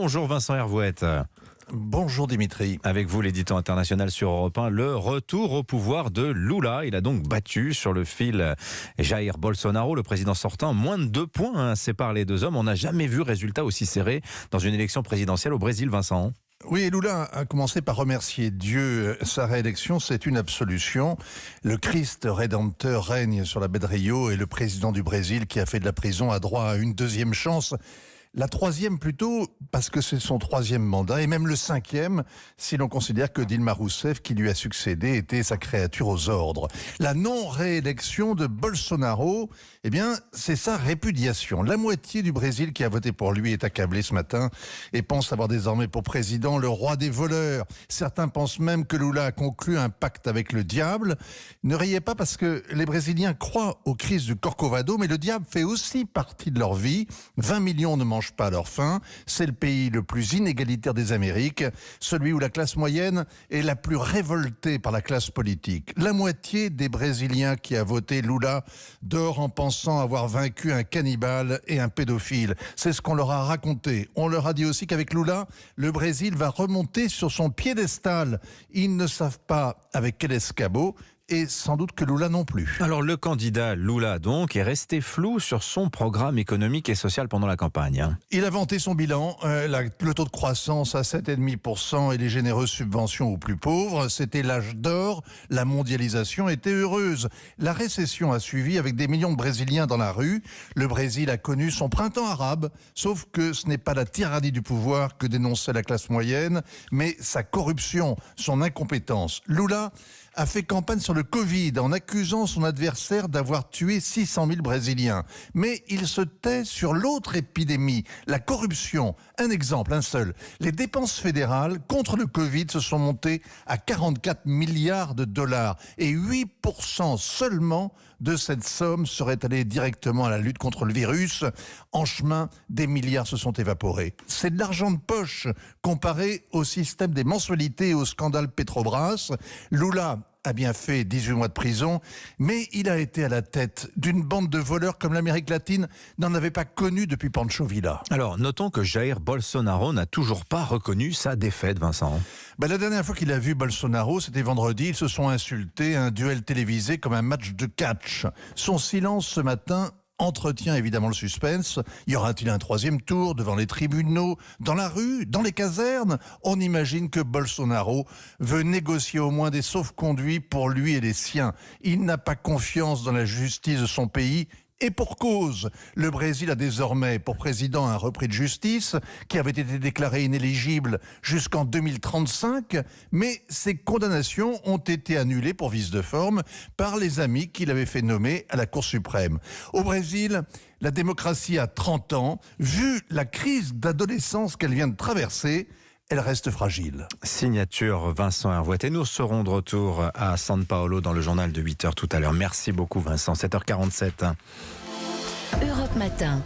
Bonjour Vincent Hervouette. Bonjour Dimitri. Avec vous, l'édito international sur Europe 1, le retour au pouvoir de Lula. Il a donc battu sur le fil Jair Bolsonaro, le président sortant. Moins de 2 points séparent les deux hommes. On n'a jamais vu résultat aussi serré dans une élection présidentielle au Brésil, Vincent. Oui, et Lula a commencé par remercier Dieu. Sa réélection, c'est une absolution. Le Christ rédempteur règne sur la baie de Rio et le président du Brésil, qui a fait de la prison, a droit à une deuxième chance. La troisième plutôt, parce que c'est son 3e mandat, et même le 5e, si l'on considère que Dilma Rousseff, qui lui a succédé, était sa créature aux ordres. La non-réélection de Bolsonaro, eh bien, c'est sa répudiation. La moitié du Brésil qui a voté pour lui est accablée ce matin et pense avoir désormais pour président le roi des voleurs. Certains pensent même que Lula a conclu un pacte avec le diable. Ne riez pas parce que les Brésiliens croient aux crises du Corcovado, mais le diable fait aussi partie de leur vie. 20 millions ne mangent pas à leur faim. C'est le pays le plus inégalitaire des Amériques, celui où la classe moyenne est la plus révoltée par la classe politique. La moitié des Brésiliens qui a voté Lula dort en pensant avoir vaincu un cannibale et un pédophile. C'est ce qu'on leur a raconté. On leur a dit aussi qu'avec Lula, le Brésil va remonter sur son piédestal. Ils ne savent pas avec quel escabeau. Et sans doute que Lula non plus. Alors le candidat Lula donc est resté flou sur son programme économique et social pendant la campagne. Il a vanté son bilan, le taux de croissance à 7,5% et les généreuses subventions aux plus pauvres. C'était l'âge d'or, la mondialisation était heureuse. La récession a suivi avec des millions de Brésiliens dans la rue. Le Brésil a connu son printemps arabe, sauf que ce n'est pas la tyrannie du pouvoir que dénonçait la classe moyenne, mais sa corruption, son incompétence. Lula a fait campagne sur le Covid en accusant son adversaire d'avoir tué 600 000 Brésiliens. Mais il se tait sur l'autre épidémie, la corruption. Un exemple, un seul. Les dépenses fédérales contre le Covid se sont montées à 44 milliards de dollars et 8% seulement de cette somme serait allée directement à la lutte contre le virus. En chemin, des milliards se sont évaporés. C'est de l'argent de poche comparé au système des mensualités et au scandale Petrobras. Lula a bien fait 18 mois de prison, mais il a été à la tête d'une bande de voleurs comme l'Amérique latine n'en avait pas connu depuis Pancho Villa. Alors notons que Jair Bolsonaro n'a toujours pas reconnu sa défaite, Vincent. La dernière fois qu'il a vu Bolsonaro, c'était vendredi, ils se sont insultés, un duel télévisé comme un match de catch. Son silence ce matin entretient évidemment le suspense. Y aura-t-il un 3e tour devant les tribunaux, dans la rue, dans les casernes? On imagine que Bolsonaro veut négocier au moins des sauf-conduits pour lui et les siens. Il n'a pas confiance dans la justice de son pays. Et pour cause, le Brésil a désormais pour président un repris de justice qui avait été déclaré inéligible jusqu'en 2035, mais ces condamnations ont été annulées pour vice de forme par les amis qu'il avait fait nommer à la Cour suprême. Au Brésil, la démocratie a 30 ans. Vu la crise d'adolescence qu'elle vient de traverser, elle reste fragile. Signature Vincent Hervouette. Et nous serons de retour à San Paolo dans le journal de 8h tout à l'heure. Merci beaucoup Vincent, 7h47. Europe Matin.